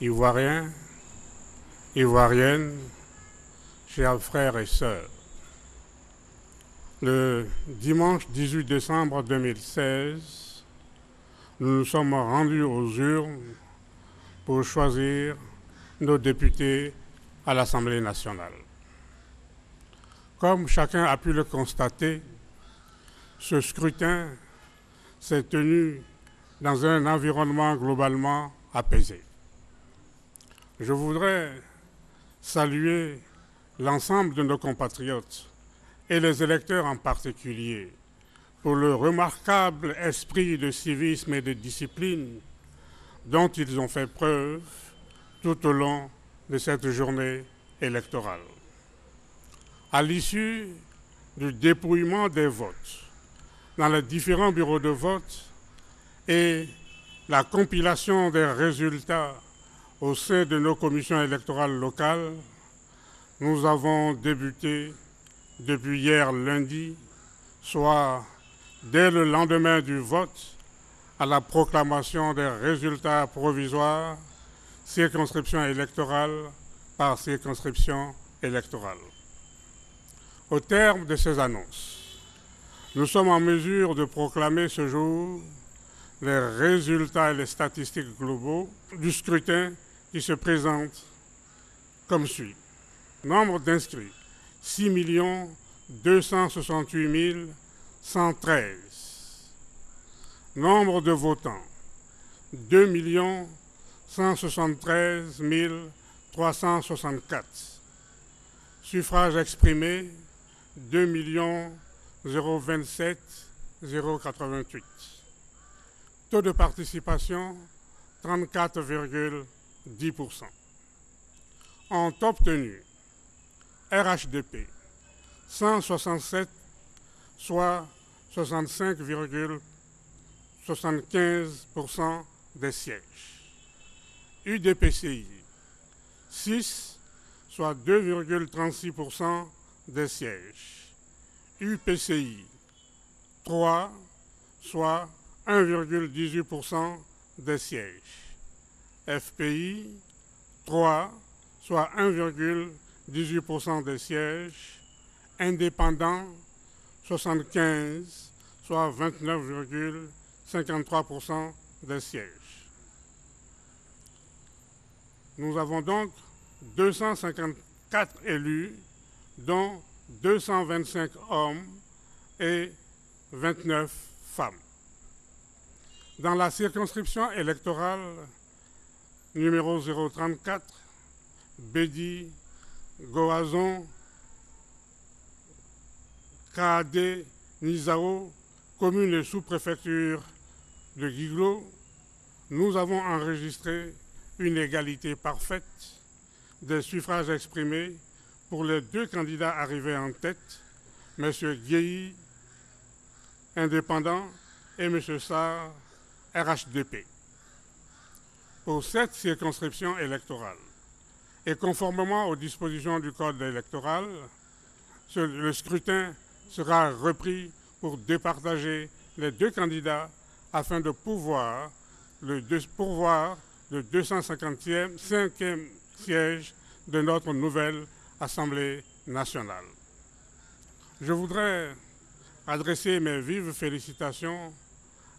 Ivoiriens, Ivoiriennes, chers frères et sœurs, le dimanche 18 décembre 2016, nous nous sommes rendus aux urnes pour choisir nos députés à l'Assemblée nationale. Comme chacun a pu le constater, ce scrutin s'est tenu dans un environnement globalement apaisé. Je voudrais saluer l'ensemble de nos compatriotes et les électeurs en particulier pour le remarquable esprit de civisme et de discipline dont ils ont fait preuve tout au long de cette journée électorale. À l'issue du dépouillement des votes dans les différents bureaux de vote et la compilation des résultats au sein de nos commissions électorales locales, nous avons débuté depuis hier lundi, soit dès le lendemain du vote, à la proclamation des résultats provisoires, circonscription électorale par circonscription électorale. Au terme de ces annonces, nous sommes en mesure de proclamer ce jour les résultats et les statistiques globaux du scrutin qui se présentent comme suit. Nombre d'inscrits, 6 268 113. Nombre de votants, 2 173 364. Suffrages exprimés, 2 027 088. Taux de participation, 34,10%. Ont obtenu RHDP 167, soit 65,75% des sièges. UDPCI 6, soit 2,36% des sièges. UPCI 3, soit 1,18% des sièges. FPI 3, soit 1,18% des sièges. Indépendants 75, soit 29,53% des sièges. Nous avons donc 254 élus, dont 225 hommes et 29 femmes. Dans la circonscription électorale numéro 034, Bédi, Goazon, Kaadé, Nizao, commune et sous-préfecture de Guiglo, nous avons enregistré une égalité parfaite des suffrages exprimés pour les deux candidats arrivés en tête, M. Guéhi, indépendant, et M. Sarr, RHDP. Pour cette circonscription électorale, et conformément aux dispositions du Code électoral, le scrutin sera repris pour départager les deux candidats afin de pourvoir le 255e siège de notre nouvelle Assemblée nationale. Je voudrais adresser mes vives félicitations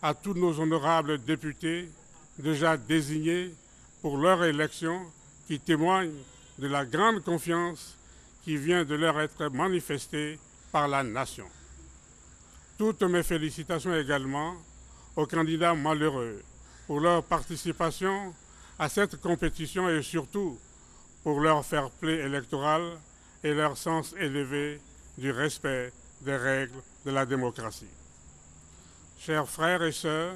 à tous nos honorables députés déjà désignés pour leur élection qui témoignent de la grande confiance qui vient de leur être manifestée par la nation. Toutes mes félicitations également aux candidats malheureux pour leur participation à cette compétition et surtout pour leur fair-play électoral et leur sens élevé du respect des règles de la démocratie. Chers frères et sœurs,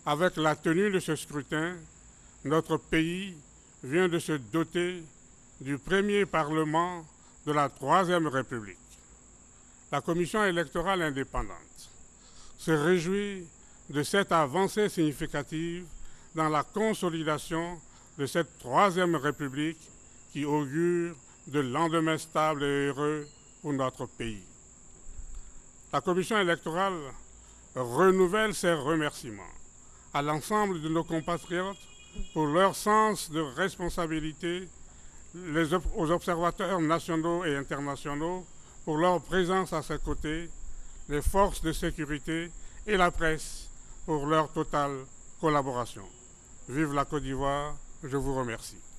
avec la tenue de ce scrutin, notre pays vient de se doter du premier Parlement de la Troisième République. La Commission électorale indépendante se réjouit de cette avancée significative dans la consolidation de cette Troisième République qui augure de lendemains stables et heureux pour notre pays. La Commission électorale renouvelle ses remerciements à l'ensemble de nos compatriotes pour leur sens de responsabilité, aux observateurs nationaux et internationaux pour leur présence à ses côtés, les forces de sécurité et la presse pour leur totale collaboration. Vive la Côte d'Ivoire, je vous remercie.